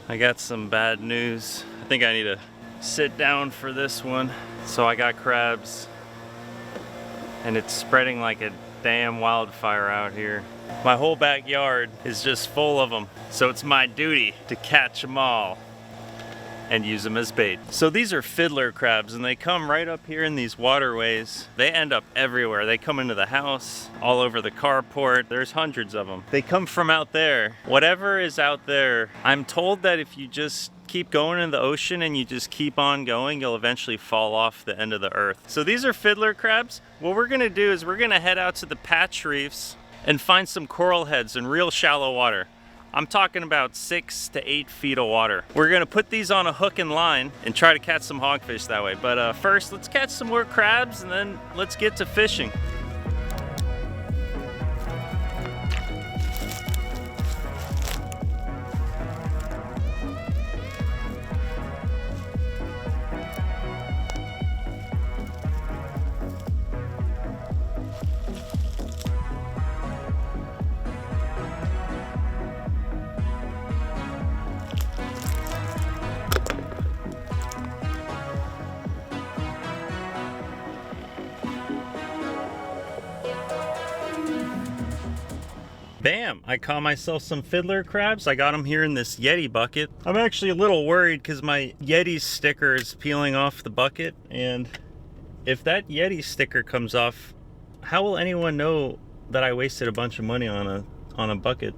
I got some bad news. I think I need to sit down for this one. So I got crabs, and it's spreading like a damn wildfire out here. My whole backyard is just full of them. So it's my duty to catch them all and use them as bait. So these are fiddler crabs, and they come right up here in these waterways. They end up everywhere. They come into the house, all over the carport. There's hundreds of them. They come from out there. Whatever is out there, I'm told that if you just keep going in the ocean and you just keep on going, you'll eventually fall off the end of the earth. So these are fiddler crabs. What we're gonna do is we're gonna head out to the patch reefs and find some coral heads in real shallow water. I'm talking about 6 to 8 feet of water. We're gonna put these on a hook and line and try to catch some hogfish that way. But first, let's catch some more crabs, and then let's get to fishing. Bam! I caught myself some fiddler crabs. I got them here in this Yeti bucket. I'm actually a little worried because my Yeti sticker is peeling off the bucket, and if that Yeti sticker comes off, how will anyone know that I wasted a bunch of money on a bucket?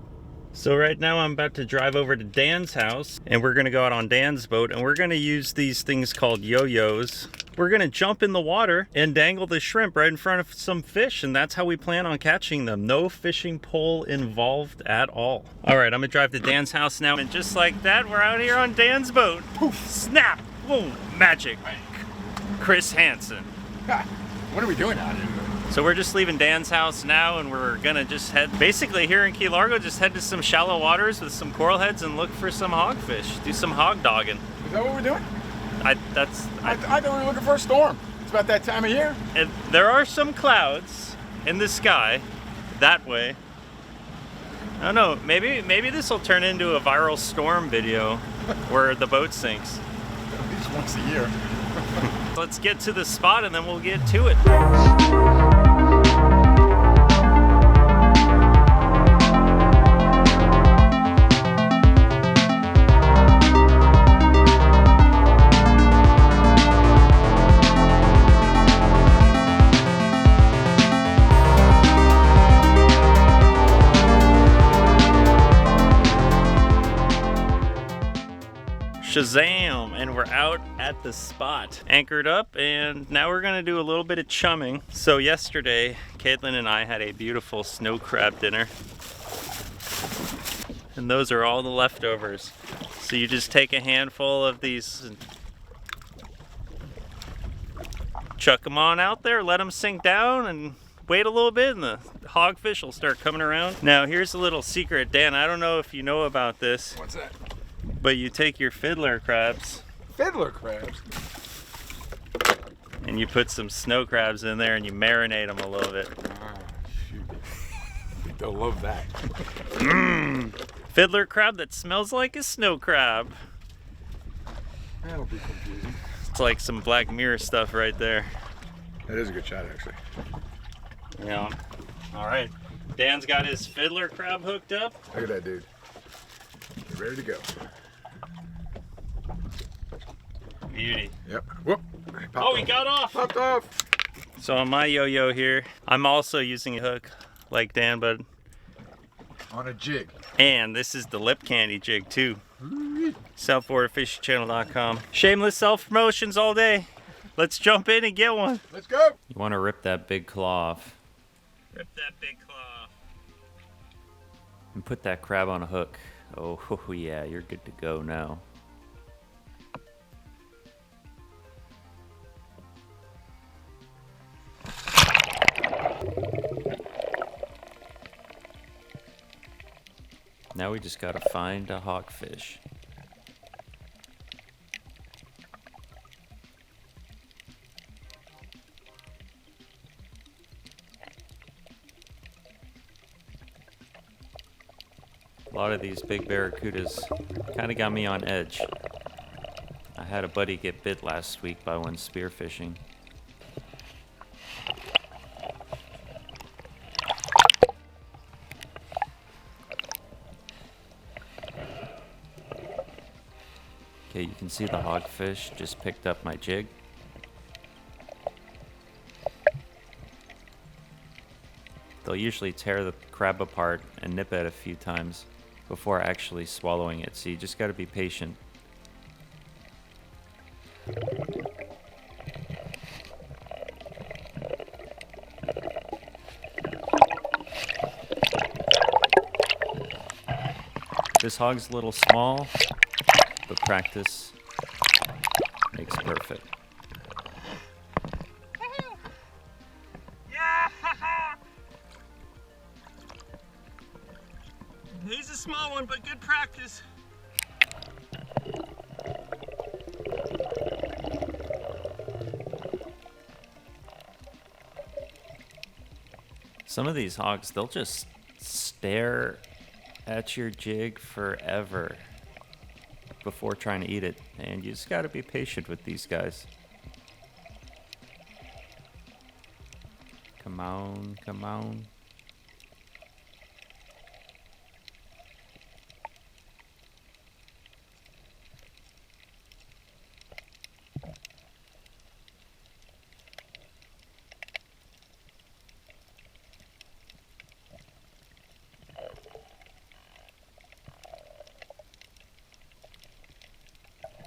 So right now I'm about to drive over to Dan's house, and we're gonna go out on Dan's boat, and we're gonna use these things called yo-yos. We're gonna jump in the water and dangle the shrimp right in front of some fish, and that's how we plan on catching them. No fishing pole involved at all. All right, I'm gonna drive to Dan's house now, and just like that, we're out here on Dan's boat. Poof, snap, boom, magic. Chris Hansen. What are we doing out here? So we're just leaving Dan's house now, and we're gonna just head, basically here in Key Largo, just head to some shallow waters with some coral heads and look for some hogfish. Do some hog dogging. Is that what we're doing? I thought we were looking for a storm. It's about that time of year. There are some clouds in the sky that way. I don't know, maybe this will turn into a viral storm video where the boat sinks. At least once a year. Let's get to the spot and then we'll get to it. Shazam! And we're out at the spot, anchored up, and now we're gonna do a little bit of chumming. So yesterday, Caitlin and I had a beautiful snow crab dinner, and those are all the leftovers. So you just take a handful of these and chuck them on out there, let them sink down, and wait a little bit, and the hogfish will start coming around. Now here's a little secret, Dan, I don't know if you know about this. What's that? But you take your fiddler crabs. Fiddler crabs? And you put some snow crabs in there and you marinate them a little bit. Ah, shoot. They'll love that. Fiddler crab that smells like a snow crab. That'll be confusing. It's like some Black Mirror stuff right there. That is a good shot, actually. Yeah. All right. Dan's got his fiddler crab hooked up. Look at that dude. You're ready to go. Beauty. Yep. Whoop. Oh, he got off. Popped off. So on my yo-yo here, I'm also using a hook like Dan, but On a jig. and this is the lip candy jig too. Southboardfishingchannel.com. Shameless self-promotions all day. Let's jump in and get one. Let's go. You want to rip that big claw off. Rip that big claw off. And put that crab on a hook. Oh yeah, you're good to go now. Now we just gotta find a hogfish. lot of these big barracudas kind of got me on edge. I had a buddy get bit last week by one spearfishing. Okay, you can see the hogfish just picked up my jig. They'll usually tear the crab apart and nip it a few times before actually swallowing it, so you just gotta be patient. This hog's a little small, but practice makes perfect. He's a small one, but good practice. Some of these hogs, they'll just stare at your jig forever before trying to eat it, and you just gotta be patient with these guys. Come on, come on.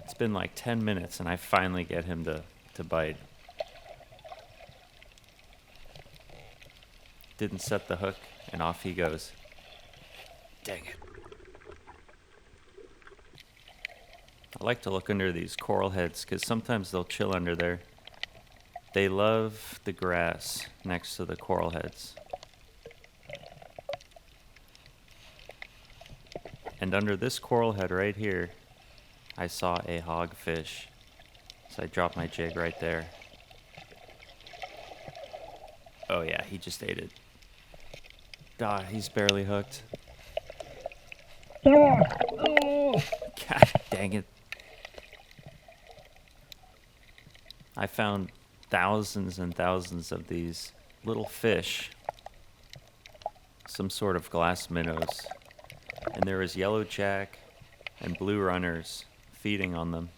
It's been like 10 minutes and I finally get him to bite. Didn't set the hook and off he goes. Dang it. I like to look under these coral heads because sometimes they'll chill under there. They love the grass next to the coral heads. And under this coral head right here, I saw a hogfish. So I dropped my jig right there. Oh yeah, he just ate it. Ah, he's barely hooked. God dang it. I found thousands and thousands of these little fish, some sort of glass minnows, and there was yellowjack and blue runners feeding on them.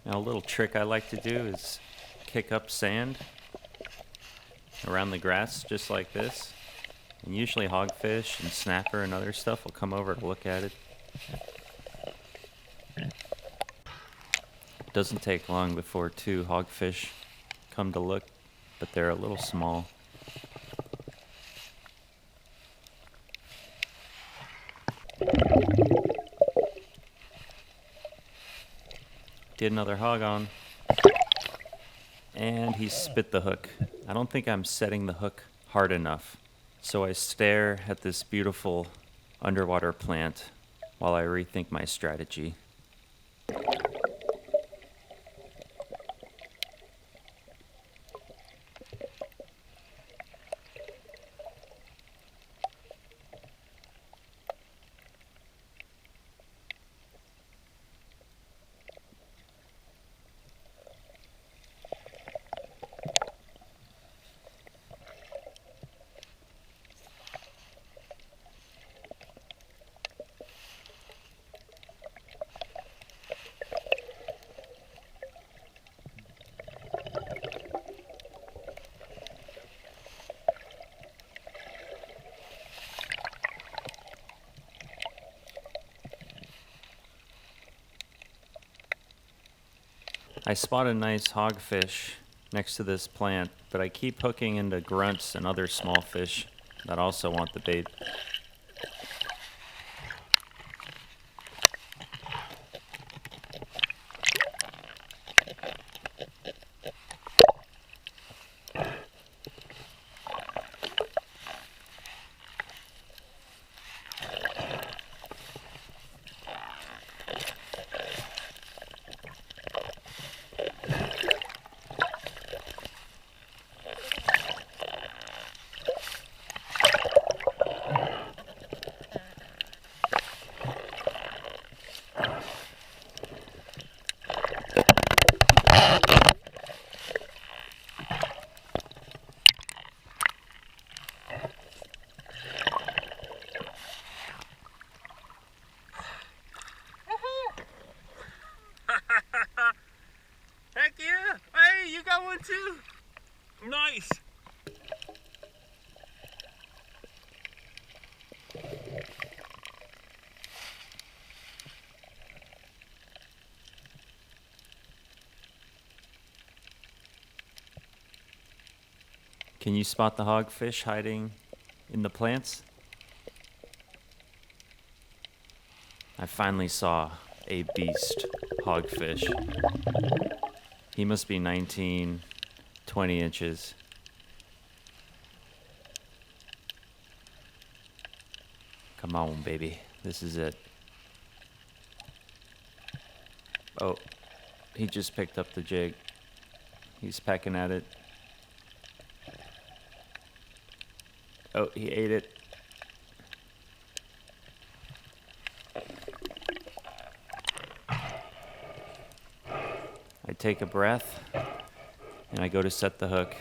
Now, a little trick I like to do is kick up sand around the grass just like this. And usually hogfish and snapper and other stuff will come over to look at it. It doesn't take long before 2 hogfish come to look, but they're a little small. Get another hog on. And he spit the hook. I don't think I'm setting the hook hard enough. So I stare at this beautiful underwater plant while I rethink my strategy. I spot a nice hogfish next to this plant, but I keep hooking into grunts and other small fish that also want the bait. Can you spot the hogfish hiding in the plants? I finally saw a beast hogfish. He must be 19, 20 inches. Come on, baby. This is it. Oh, he just picked up the jig. He's pecking at it. Oh, he ate it. I take a breath and I go to set the hook.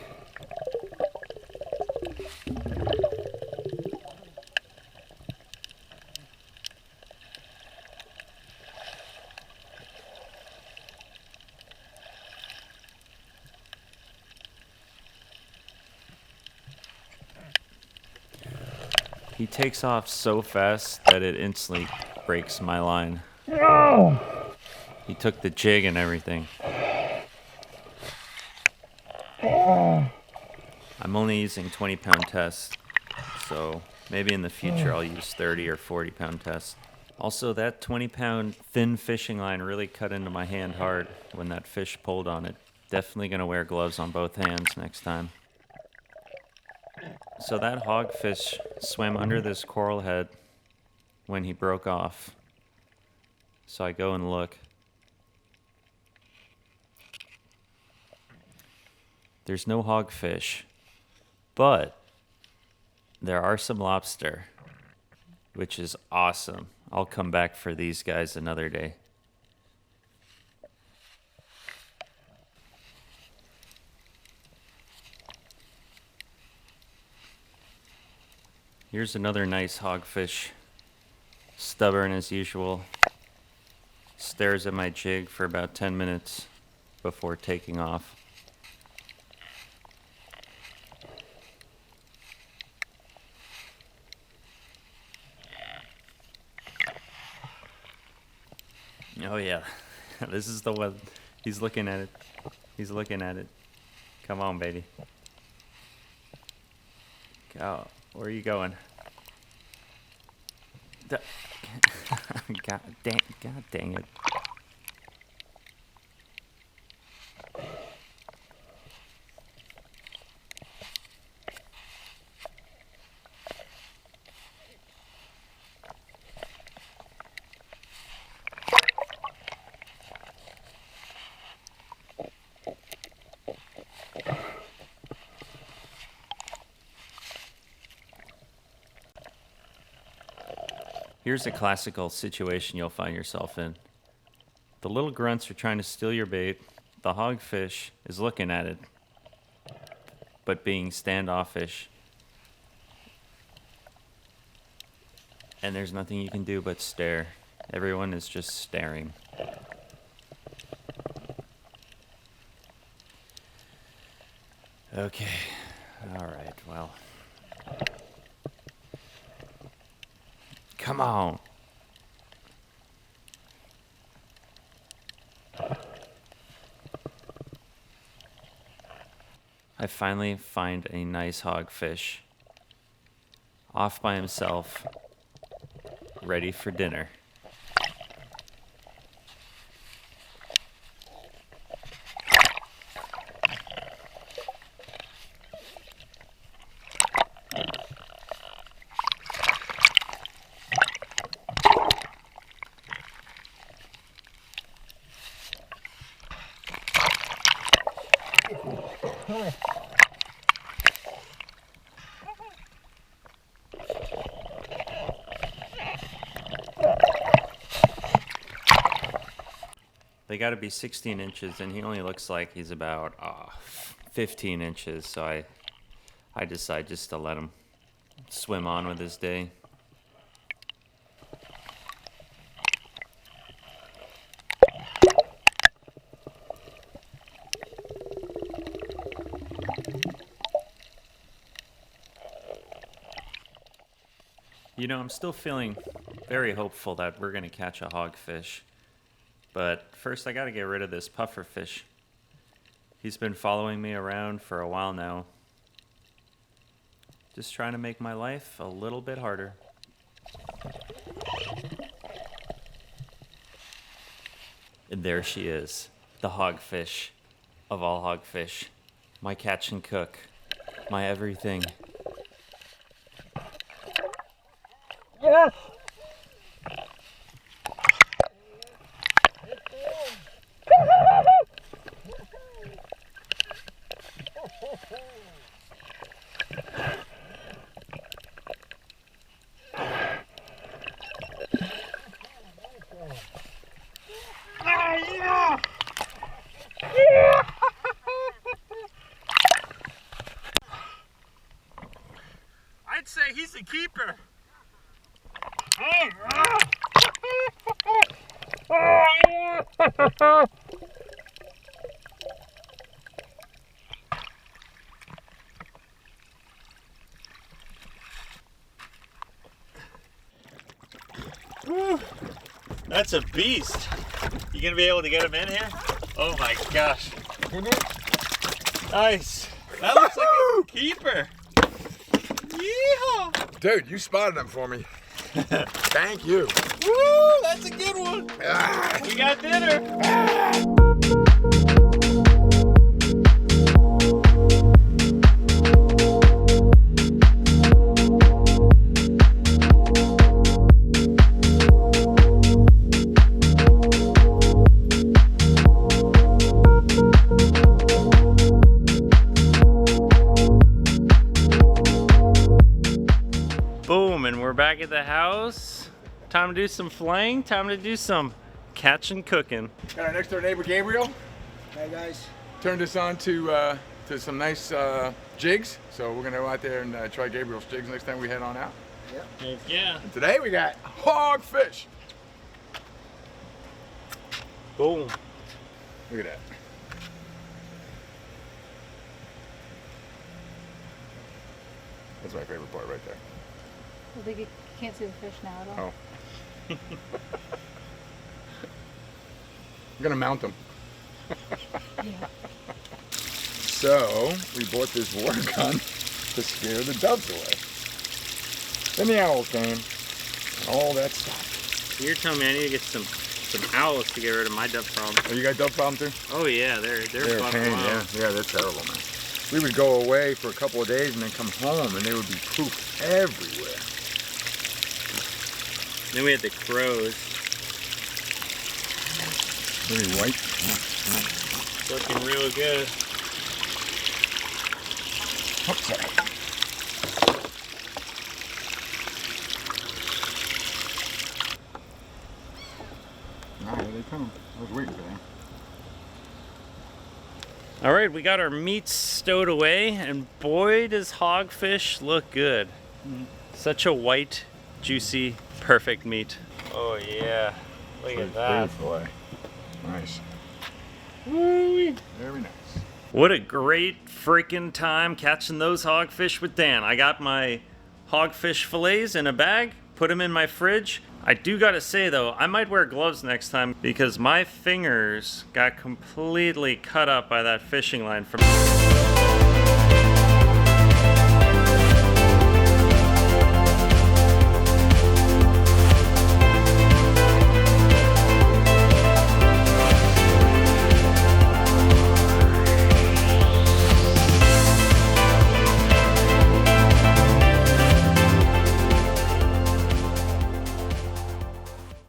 He takes off so fast that it instantly breaks my line. No! He took the jig and everything. I'm only using 20-pound tests, so maybe in the future I'll use 30 or 40-pound tests. Also, that 20-pound thin fishing line really cut into my hand hard when that fish pulled on it. Definitely gonna wear gloves on both hands next time. So that hogfish swam under this coral head when he broke off. So I go and look. There's no hogfish, but there are some lobster, which is awesome. I'll come back for these guys another day. Here's another nice hogfish, stubborn as usual. Stares at my jig for about 10 minutes before taking off. Oh yeah, this is the one. He's looking at it. He's looking at it. Come on, baby. Go. Where are you going? God dang it. Here's a classical situation you'll find yourself in. The little grunts are trying to steal your bait. The hogfish is looking at it, but being standoffish. And there's nothing you can do but stare. Everyone is just staring. Okay. All right, well. Come on. I finally find a nice hogfish. Off by himself. Ready for dinner. They got to be 16 inches, and he only looks like he's about 15 inches, so I decide just to let him swim on with his day. You know, I'm still feeling very hopeful that we're going to catch a hogfish. But first I got to get rid of this puffer fish. He's been following me around for a while now. Just trying to make my life a little bit harder. And there she is, the hogfish of all hogfish. My catch and cook, my everything. Yes. I'd say he's a keeper. Whew. That's a beast. You gonna be able to get him in here? Oh my gosh. Nice. That looks like a keeper. Yeehaw. Dude, you spotted him for me. Thank you. Woo, that's a good one. We got dinner. Boom, and we're back at the house. Time to do some flaying, time to do some catch and cooking. Got our next door neighbor, Gabriel. Hey guys. Turned us on to some nice jigs. So we're gonna go out there and try Gabriel's jigs next time we head on out. Yep. Heck yeah. And today we got hogfish. Boom. Look at that. That's my favorite part right there. I think you can't see the fish now at all. Oh. I'm gonna mount them. Yeah. So we bought this water gun to scare the doves away. Then the owl came, and all that stuff. You're telling me I need to get some owls to get rid of my dove problem. Oh, you got dove problem too? Oh yeah, they're They're a fucking pain, wild. yeah, they're terrible, man. We would go away for a couple of days and then come home, and they would be poop everywhere. Then we had the crows. Very white. Looking real good. Oh, sorry. Ah, here they come. I was waiting for them. All right, we got our meats stowed away, and boy, does hogfish look good. Such a white, juicy, perfect meat. Oh yeah, look at that. Fillet. Nice. Woo-wee. Very nice. What a great freaking time catching those hogfish with Dan. I got my hogfish fillets in a bag, put them in my fridge. I do gotta say though, I might wear gloves next time because my fingers got completely cut up by that fishing line from